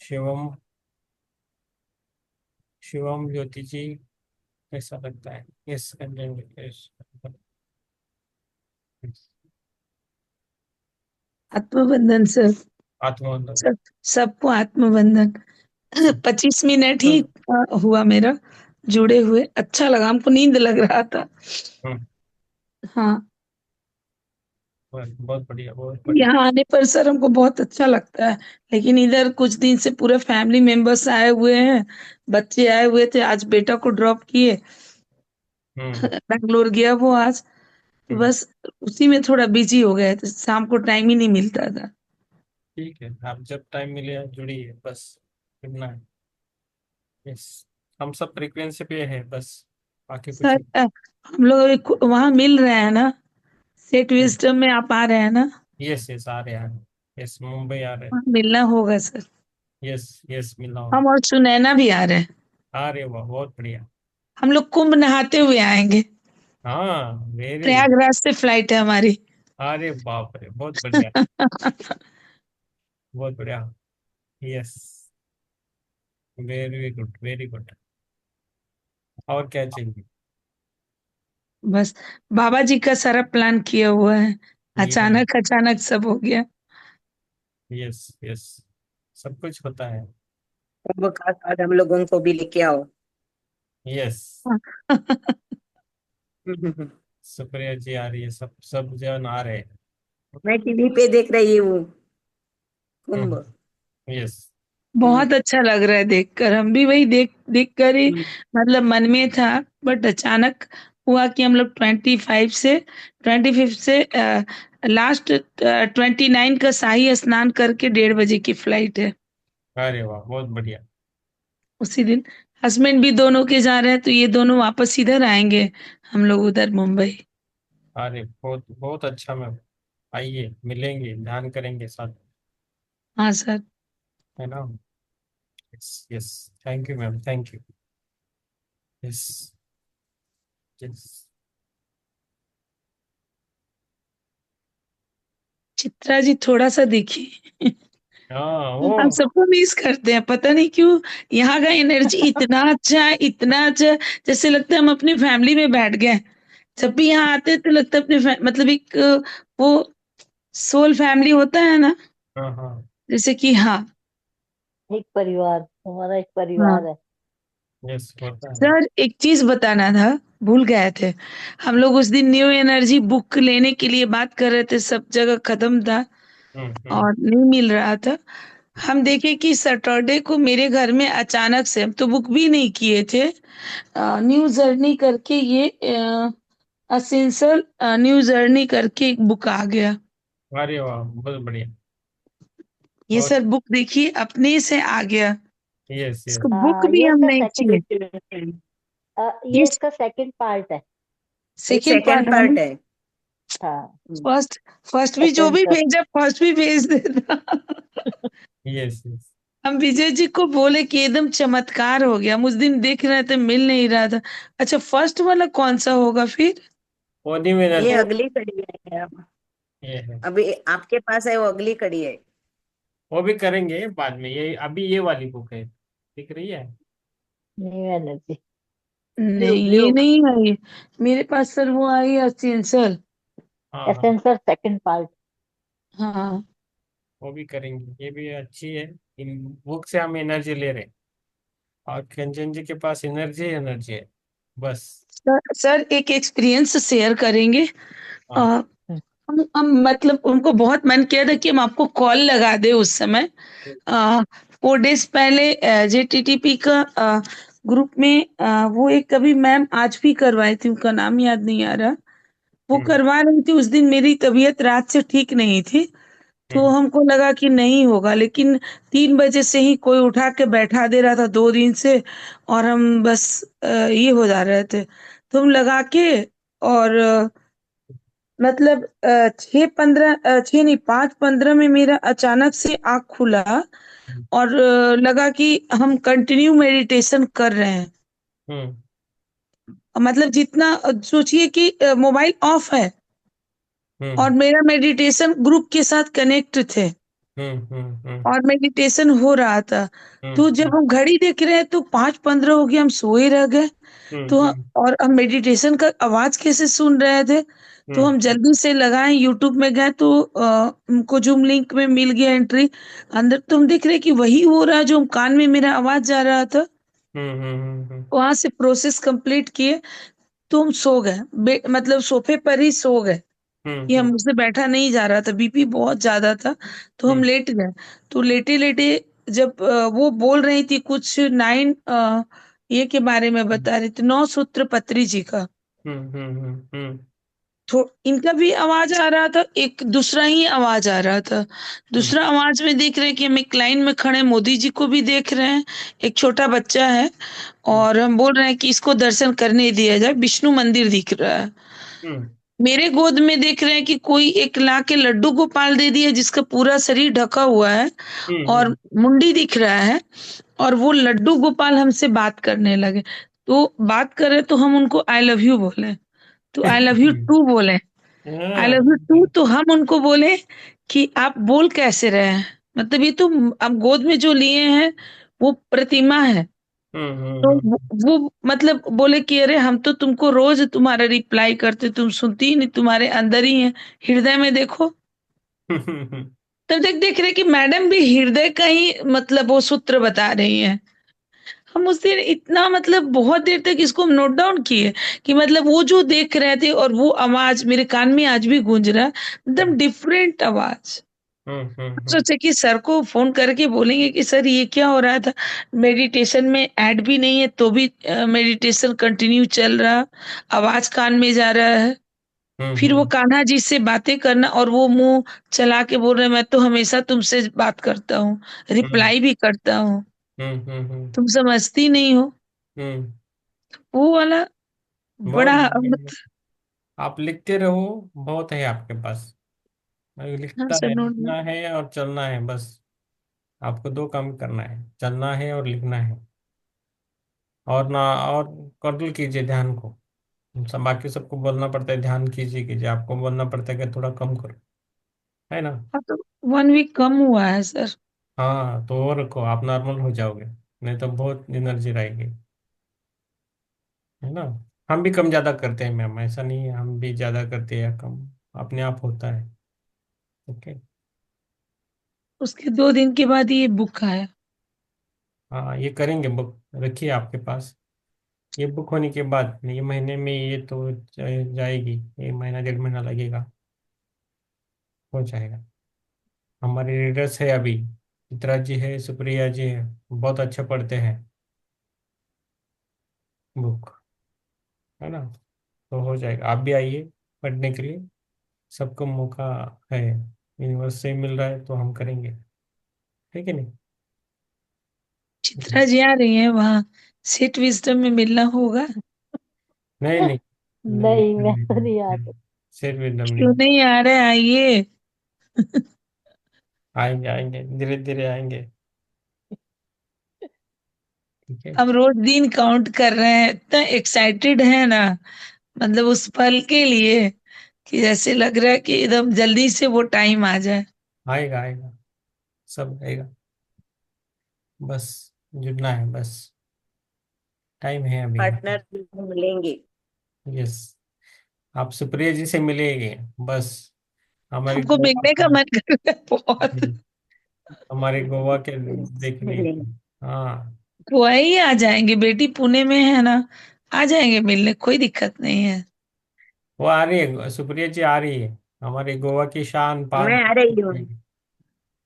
Shivam, Shivam Jyoti ji, कैसा लगता है? Yes Kanchan ji, yes. आत्मबंधन सर। आत्मबंधन। सब सबको आत्मबंधन। 25 मिनट ही हुआ मेरा जुड़े हुए। अच्छा लगा, हमको नींद लग रहा था। हम्म। हाँ, बहुत बढ़िया, बहुत बढ़िया। यहाँ आने पर सर हमको बहुत अच्छा लगता है। लेकिन इधर कुछ दिन से पूरे फैमिली मेंबर्स आए हुए हैं। बच्चे आए हुए थे, आज बेटा को ड्रॉप किए। हम्म। बैंगलोर गया वो आज। तो हम्म। बस उसी में थोड़ा बिजी हो गए थे, शाम को टाइम ही नहीं मिलता था। ठीक है, आप जब टाइम मिले जुड़िए, बस जुड़ना है। यस, हम सब फ्रीक्वेंसी पे है बस, बाकी कुछ सर हम लोग अभी वहाँ मिल रहे हैं ना? सेट नहीं। विजडम में आप आ रहे हैं ना? यस यस, आ रहे हैं। यस, मुंबई आ रहे हैं। वहाँ मिलना होगा सर। यस यस, मिलना होगा। हम और सुनैना भी आ रहे हैं। आ रहे, वाह बहुत बढ़िया। हम लोग कुंभ नहाते हुए आएंगे। हाँ, वेरी। प्रयागराज से फ्लाइट है हमारी। अरे बाप रे, बहुत बढ़िया, बहुत बढ़िया। Yes, very good, very good. और क्या चाहिए? बस बाबा जी का सारा प्लान किया हुआ है। ये। अचानक अचानक सब हो गया। यस यस, सब कुछ होता है। कुंभ का साथ हम लोगों को भी लेके आओ। यस। सुप्रिया जी आ रही है, सब सब जन आ रहे हैं। मैं टीवी पे देख रही हूँ कुंभ। यस। हम्म। बहुत अच्छा लग रहा है देखकर। हम भी वही देख देख कर ही हम्म। मतलब मन में था। बट अचानक हुआ कि हम लोग 25 से 25 से लास्ट 29 का शाही स्नान करके 1:30 बजे की फ्लाइट है अरे वाह, बहुत बढ़िया। उसी दिन। हस्बैंड भी दोनों के जा रहे हैं, तो ये दोनों वापस इधर आएंगे, हम लोग उधर मुंबई। अरे बहुत बहुत अच्छा मैम। आइए, मिलेंगे, ध्यान करेंगे साथ में, हाँ सर। है ना। Yes yes. Thank you ma'am, thank you. Yes yes. Chitra ji थोड़ा सा देखिए। हाँ वो। हम सबको मिस करते हैं, पता नहीं क्यों। यहाँ का एनर्जी इतना अच्छा है, इतना अच्छा है, जैसे लगता है हम अपनी फैमिली में बैठ गए। जब भी यहाँ आते हैं तो लगता है मतलब एक वो सोल फैमिली होता है ना, हाँ हाँ। जैसे कि हाँ। एक परिवार, हमारा एक हाँ परिवार है। यस, होता है। सर, एक चीज बताना था, भूल गए थे। हम लोग उस दिन न्यू एनर्जी बुक लेने के लिए बात कर रहे थे, सब जगह खत्म था हम्म। और नहीं मिल रहा था। हम देखे कि सैटरडे को मेरे घर में अचानक से, हम तो बुक भी नहीं किए थे, न्यू जर्नी करके ये असेंशियल न्यू जर्नी करके एक बुक आ गया। अरे वाह, बहुत बढ़िया। ये बहुत। सर बुक देखिए अपने से आ गया। Yes yes. इसको बुक भी ये हम इसका नहीं सेकंड, चाहिए। ये ये इसका सेकंड पार्ट है। ये सेकेंड सेकंड पार्ट है पार्ट ना। है। हाँ, फर्स्ट फर्स्ट भी जो भी एसेंशियल। भेजा, फर्स्ट भी भेज देता। Yes yes. हम विजय जी को बोले कि एकदम चमत्कार हो गया, हम उस दिन देख रहे थे मिल नहीं रहा था। अच्छा, फर्स्ट वाला कौन सा होगा फिर? ओनिम ये एनर्जी। अगली कड़ी है अब। ये है। अभी आपके पास है, वो अगली कड़ी है। वो भी करेंगे बाद में, ये अभी ये वाली बुक है, दिख रही है। New energy. ब्लू नहीं, ब्लू। ये नहीं है। मेरे पास सर वो आई असेंशियल। हाँ हाँ। Essential second part. हाँ वो भी करेंगे, ये भी अच्छी है। इन बुक से हम एनर्जी ले रहे हैं, और कंचन जी के पास एनर्जी एनर्जी है, बस। सर, एक एक्सपीरियंस शेयर करेंगे। अ, हाँ। हम मतलब उनको बहुत मन किया था कि हम आपको कॉल लगा दे उस समय। 4 डेज पहले JTTP का ग्रुप में वो एक कभी मैम आज भी करवाई थी, उनका नाम याद नहीं आ रहा। वो हम्म करवा रही थी, उस दिन मेरी तबीयत रात से ठीक नहीं थी, तो हम्म हमको लगा कि नहीं होगा, लेकिन 3 बजे से ही कोई उठा के बैठा दे रहा था 2 दिन से, और हम बस ये हो जा रहे थे, तो हम लगा के, और मतलब 6 नहीं 5:15 में मेरा अचानक से आँख खुला, हम्म और लगा कि हम कंटिन्यू मेडिटेशन कर रहे हैं। हम्म मतलब जितना सोचिए कि मोबाइल ऑफ है और हम्म मेरा मेडिटेशन ग्रुप के साथ कनेक्ट थे और मेडिटेशन हो रहा था। तो हम्म जब हम घड़ी देख रहे हैं तो 5:15 हो गया, हम सोए रह गए। तो हम्म और हम मेडिटेशन का आवाज कैसे सुन रहे थे, तो हम्म हम जल्दी से लगाए, यूट्यूब में गए, तो हमको जूम लिंक में मिल गया एंट्री अंदर। तो हम देख रहे हैं कि वही हो रहा है जो हम कान में मेरा आवाज जा रहा था। वहां से प्रोसेस कंप्लीट किए, तो हम सो गए, मतलब सोफे पर ही सो गए, कि हम उससे बैठा नहीं जा रहा था, बीपी बहुत ज्यादा था, तो हम लेट गए। तो लेटे लेटे जब वो बोल रही थी कुछ 9 ये के बारे में बता रही थी, 9 सूत्र पत्री जी का, तो इनका भी आवाज आ रहा था, एक दूसरा ही आवाज आ रहा था। दूसरा आवाज में देख रहे हैं कि हम एक लाइन में खड़े मोदी जी को भी देख रहे हैं, एक छोटा बच्चा है, और हम बोल रहे हैं कि इसको दर्शन करने दिया जाए, विष्णु मंदिर दिख रहा है। मेरे गोद में देख रहे हैं कि कोई एक ला के लड्डू गोपाल दे दिया, जिसका पूरा शरीर ढका हुआ है और मुंडी दिख रहा है, और वो लड्डू गोपाल हमसे बात करने लगे। तो बात करे तो हम उनको आई लव यू बोले, तो आई लव यू टू बोले, आई लव यू टू, तो हम उनको बोले कि आप बोल कैसे रहे हैं, मतलब ये तो अब गोद में जो लिए हैं वो प्रतिमा है। तो वो मतलब बोले कि अरे हम तो तुमको रोज तुम्हारा रिप्लाई करते, तुम सुनती ही नहीं, तुम्हारे अंदर ही है, हृदय में देखो। तब तक देख रहे कि मैडम भी हृदय का ही मतलब वो सूत्र बता रही है। हम उस दिन इतना मतलब बहुत देर तक इसको हम नोट डाउन किए, कि मतलब वो जो देख रहे थे और वो आवाज मेरे कान में आज भी गूंज रहा है, एकदम डिफरेंट आवाज। सोचे कि सर को फोन करके बोलेंगे कि सर ये क्या हो रहा था, मेडिटेशन में ऐड भी नहीं है तो भी मेडिटेशन कंटिन्यू चल रहा, आवाज कान में जा रहा है। फिर वो कान्हा जी से बातें करना और वो मुंह चला के बोल रहे मैं तो हमेशा तुमसे बात करता हूँ, रिप्लाई भी करता हूँ, तुम समझती नहीं हो। हम्म। वो वाला बहुत बड़ा बढ़िया। आप लिखते रहो, बहुत है आपके पास। हाँ लिखता सर है, नोट में। लिखना है और चलना है बस। आपको दो काम करना है, चलना है और लिखना है। और ना, और कंट्रोल कीजिए ध्यान को। सब बाकी सबको बोलना पड़ता है ध्यान कीजिए कीजिए, आपको बोलना पड़ता है कि थोड़ा कम करो, है ना। हाँ तो 1 वीक कम हुआ है सर। हाँ तो और रखो, आप नॉर्मल हो जाओगे, नहीं तो बहुत एनर्जी रहेगी, है ना। हम भी कम ज्यादा करते हैं मैम, ऐसा नहीं है हम भी ज्यादा करते हैं या कम, अपने आप होता है। ओके। उसके 2 दिन के बाद ये बुक आया। हाँ ये करेंगे, बुक रखिए आपके पास। ये बुक होने के बाद ये महीने में ये तो जाएगी, ये महीना 1.5 महीना लगेगा, हो जाएगा। हमारे रीडर्स है अभी, चित्रा जी है, सुप्रिया जी है, बहुत अच्छे पढ़ते हैं बुक, है ना। तो हो जाएगा, आप भी आइए पढ़ने के लिए, सबको मौका है, यूनिवर्स से मिल रहा है तो हम करेंगे, ठीक है नहीं। चित्रा जी आ रही हैं वहाँ, सीट विजडम में मिलना होगा। नहीं नहीं, नहीं नहीं, मैं तो नहीं आ सकती। सिर्फ विदम क्यों नहीं। नहीं आ रहे, आइए। आएंगे आएंगे, धीरे धीरे आएंगे, ठीक है। हम रोज दिन काउंट कर रहे हैं, इतना एक्साइटेड है ना, मतलब उस पल के लिए कि जैसे लग रहा है कि एकदम जल्दी से वो टाइम आ जाए। आएगा आएगा, सब आएगा, बस जुड़ना है बस, टाइम है अभी। पार्टनर मिलेंगे। यस, आप सुप्रिया जी से मिलेंगे बस। हमारे हमको गोवा मिलने का का, मन कर रहा है बहुत। हमारे गोवा के देखने मिलेंगे। की। हाँ वो ही आ जाएंगे, बेटी पुणे में है ना, आ जाएंगे मिलने, कोई दिक्कत नहीं है। वो आ रही है, सुप्रिया जी आ रही है, हमारे गोवा की शान पान। मैं आ रही हूँ।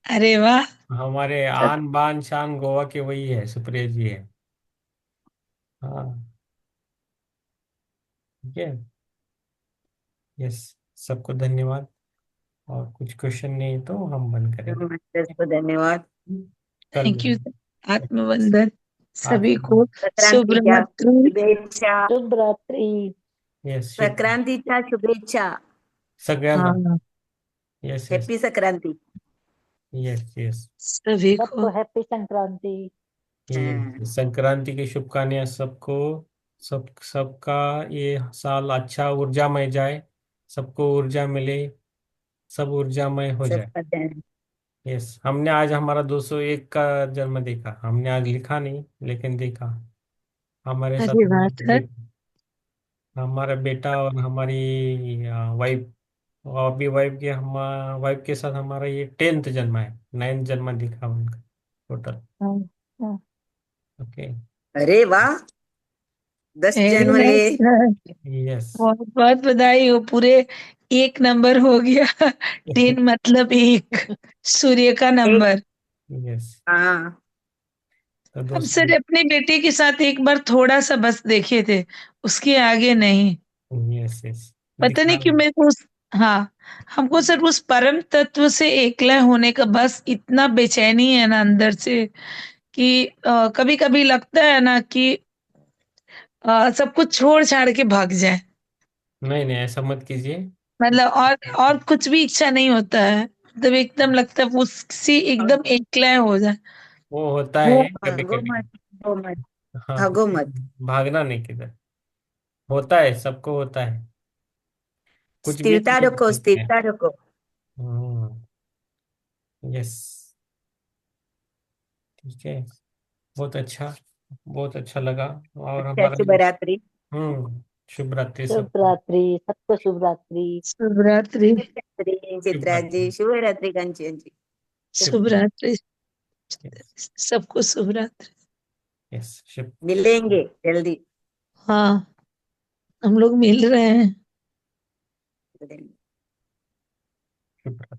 अरे वाह। हमारे आन बान शान गोवा की वही है, सुप्रिया जी है। हाँ ठीक है। यस, सबको धन्यवाद। और कुछ क्वेश्चन नहीं तो हम बंद करेंगे। मास्टर्स को धन्यवाद। कल थैंक यू। आत्मवंदन आप। सभी को। शुभ संक्रांतीच्या रात्रि। शुभेच्छा। शुभ रात्रि। यस, शुभ संक्रांतीच्या शुभेच्छा। सगळ्यांना। हाँ yes yes. Happy Sankranti. Yes yes. सभी सबको को। हैप्पी संक्रांति। ये हाँ, संक्रांति की शुभकामनाएं सबको। सबका ये साल अच्छा ऊर्जामय जाए, सबको ऊर्जा मिले, सब ऊर्जामय हो जाए। सबका ध्यान। यस, हमने आज हमारा 201 का जन्म देखा, हमने आज लिखा नहीं लेकिन देखा, हमारे साथ अरे बात है। हमारा बेटा और हमारी वाइफ, और अभी वाइफ के हम वाइफ के साथ हमारा ये 10th जन्म है, 9th जन्म दिखा उनका टोटल। हाँ, हाँ। ओके। अरे वाह, 10 वेरी जन्म है। नाइस। यस। बहुत बहुत बधाई हो, पूरे 1 नंबर हो गया। 10 मतलब 1, सूर्य का एक। नंबर। यस। हाँ। तो हम दोस्तों, सर अपने बेटे के साथ एक बार थोड़ा सा बस देखे थे, उसके आगे नहीं। यस यस, पता दिखा नहीं क्यों मेरे को हाँ, हमको सर उस परम तत्व से एकला होने का बस इतना बेचैनी है ना अंदर से कि कभी कभी लगता है ना कि सब कुछ छोड़ छाड़ के भाग जाए। नहीं नहीं, ऐसा मत कीजिए। मतलब और कुछ भी इच्छा नहीं होता है, मतलब एकदम लगता है उससे एकदम एकला हो जाए। वो होता वो है कभी भागो कभी। मत, भागो मत, हाँ, भागो मत। भागना नहीं किधर, होता है, सबको होता है, कुछ भी स्थिरता नहीं कर रखो, सकते हैं। स्थिरता रखो। यस, ठीक है, बहुत अच्छा, बहुत अच्छा लगा। और अच्छा, हमारा शुभ रात्रि। शुभ रात्रि शुभ सबको। रात्रि, सबको शुभ रात्रि। शुभ रात्रि। शुभ रात्रि शुभ चित्रा रात्रि। जी, शुभ रात्रि कंचन जी। शुभ शुभ रात्रि। रात्रि। सबको शुभ रात्रि। यस, शुभ। मिलेंगे जल्दी। हाँ, हम लोग मिल रहे हैं। शुभ रात्रि।